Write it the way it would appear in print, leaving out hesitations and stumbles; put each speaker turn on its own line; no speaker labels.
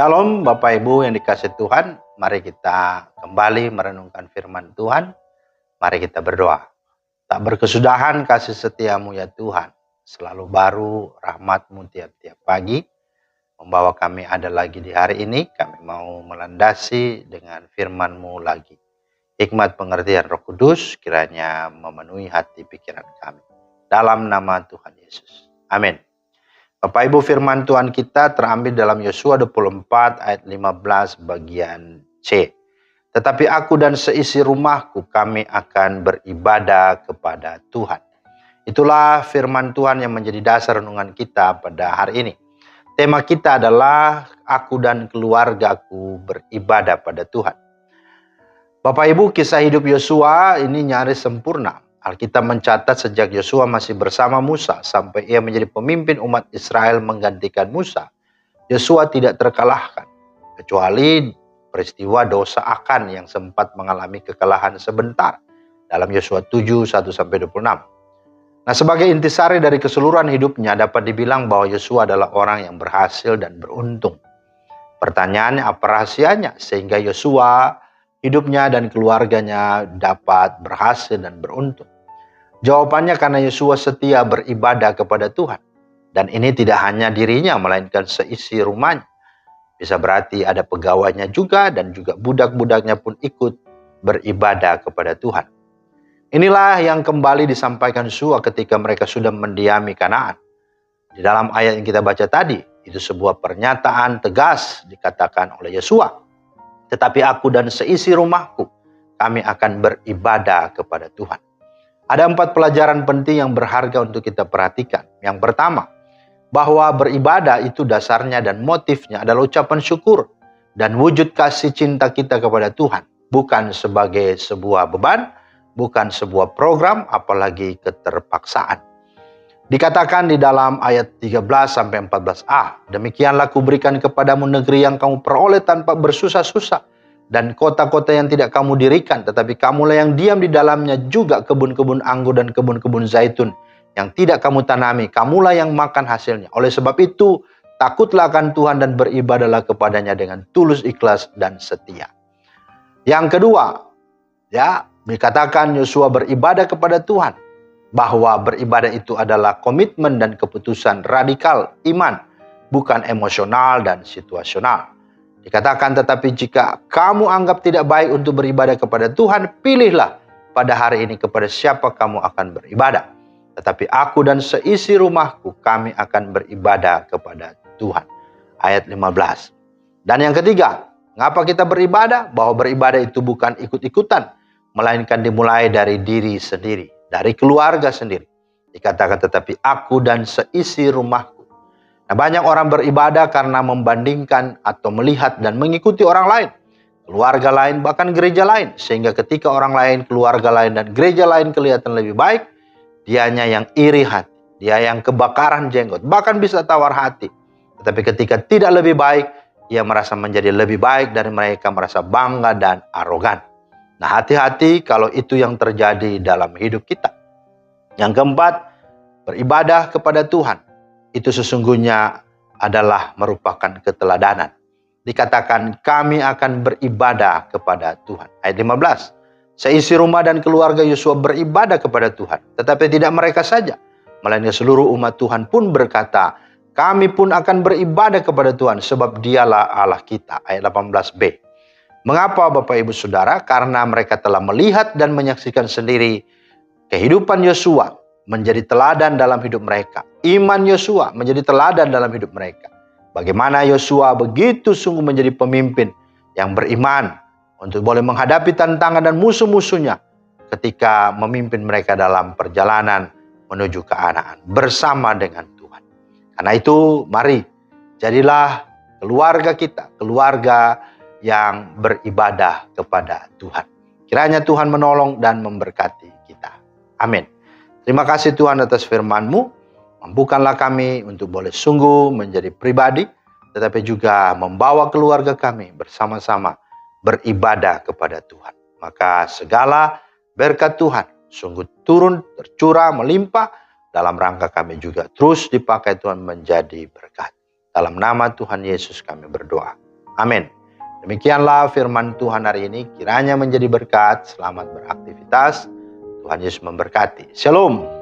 Shalom Bapak Ibu yang dikasihi Tuhan, mari kita kembali merenungkan firman Tuhan, mari kita berdoa. Tak berkesudahan kasih setiamu ya Tuhan, selalu baru rahmat-Mu tiap-tiap pagi, membawa kami ada lagi di hari ini, kami mau melandasi dengan firman-Mu lagi. Hikmat pengertian Roh Kudus kiranya memenuhi hati pikiran kami. Dalam nama Tuhan Yesus. Amin. Bapak Ibu, firman Tuhan kita terambil dalam Yosua 24 ayat 15 bagian C. Tetapi aku dan seisi rumahku kami akan beribadah kepada Tuhan. Itulah firman Tuhan yang menjadi dasar renungan kita pada hari ini. Tema kita adalah aku dan keluargaku beribadah pada Tuhan. Bapak Ibu, kisah hidup Yosua ini nyaris sempurna. Alkitab mencatat sejak Yosua masih bersama Musa sampai ia menjadi pemimpin umat Israel menggantikan Musa, Yosua tidak terkalahkan, kecuali peristiwa dosa Akan yang sempat mengalami kekalahan sebentar dalam Yosua 7, 1-26. Nah, sebagai intisari dari keseluruhan hidupnya dapat dibilang bahwa Yosua adalah orang yang berhasil dan beruntung. Pertanyaannya, apa rahasianya sehingga Yosua hidupnya dan keluarganya dapat berhasil dan beruntung? Jawabannya karena Yosua setia beribadah kepada Tuhan. Dan ini tidak hanya dirinya, melainkan seisi rumahnya. Bisa berarti ada pegawainya juga dan juga budak-budaknya pun ikut beribadah kepada Tuhan. Inilah yang kembali disampaikan Yosua ketika mereka sudah mendiami Kanaan. Di dalam ayat yang kita baca tadi, itu sebuah pernyataan tegas dikatakan oleh Yosua. Tetapi aku dan seisi rumahku, kami akan beribadah kepada Tuhan. Ada 4 pelajaran penting yang berharga untuk kita perhatikan. Yang pertama, bahwa beribadah itu dasarnya dan motifnya adalah ucapan syukur dan wujud kasih cinta kita kepada Tuhan. Bukan sebagai sebuah beban, bukan sebuah program, apalagi keterpaksaan. Dikatakan di dalam ayat 13-14a, demikianlah kuberikan kepadamu negeri yang kamu peroleh tanpa bersusah-susah, dan kota-kota yang tidak kamu dirikan, tetapi kamulah yang diam di dalamnya, juga kebun-kebun anggur dan kebun-kebun zaitun yang tidak kamu tanami, kamulah yang makan hasilnya. Oleh sebab itu, takutlah akan Tuhan dan beribadahlah kepadanya dengan tulus, ikhlas, dan setia. Yang kedua, dikatakan Yosua beribadah kepada Tuhan, bahwa beribadah itu adalah komitmen dan keputusan radikal iman, bukan emosional dan situasional. Dikatakan, tetapi jika kamu anggap tidak baik untuk beribadah kepada Tuhan, pilihlah pada hari ini kepada siapa kamu akan beribadah. Tetapi aku dan seisi rumahku, kami akan beribadah kepada Tuhan. Ayat 15. Dan yang ketiga, mengapa kita beribadah? Bahwa beribadah itu bukan ikut-ikutan, melainkan dimulai dari diri sendiri, dari keluarga sendiri. Dikatakan, tetapi aku dan seisi rumahku. Nah, banyak orang beribadah karena membandingkan atau melihat dan mengikuti orang lain, keluarga lain, bahkan gereja lain. Sehingga ketika orang lain, keluarga lain, dan gereja lain kelihatan lebih baik, dianya yang iri hati, dia yang kebakaran jenggot, bahkan bisa tawar hati. Tetapi ketika tidak lebih baik, ia merasa menjadi lebih baik dari mereka, merasa bangga dan arogan. Nah, hati-hati kalau itu yang terjadi dalam hidup kita. Yang keempat, beribadah kepada Tuhan itu sesungguhnya adalah merupakan keteladanan. Dikatakan kami akan beribadah kepada Tuhan. Ayat 15. Seisi rumah dan keluarga Yosua beribadah kepada Tuhan. Tetapi tidak mereka saja, melainkan seluruh umat Tuhan pun berkata, kami pun akan beribadah kepada Tuhan sebab dialah Allah kita. Ayat 18b. Mengapa Bapak Ibu Saudara? Karena mereka telah melihat dan menyaksikan sendiri kehidupan Yosua menjadi teladan dalam hidup mereka. Iman Yosua menjadi teladan dalam hidup mereka. Bagaimana Yosua begitu sungguh menjadi pemimpin yang beriman untuk boleh menghadapi tantangan dan musuh-musuhnya ketika memimpin mereka dalam perjalanan menuju Kanaan bersama dengan Tuhan. Karena itu, mari jadilah keluarga kita, keluarga yang beribadah kepada Tuhan. Kiranya Tuhan menolong dan memberkati kita. Amin. Terima kasih Tuhan atas firman-Mu. Mampukanlah kami untuk boleh sungguh menjadi pribadi, tetapi juga membawa keluarga kami bersama-sama beribadah kepada Tuhan. Maka segala berkat Tuhan sungguh turun, tercurah, melimpah dalam rangka kami juga terus dipakai Tuhan menjadi berkat. Dalam nama Tuhan Yesus kami berdoa. Amin. Demikianlah firman Tuhan hari ini, kiranya menjadi berkat. Selamat beraktivitas. Tuhan Yesus memberkati. Shalom.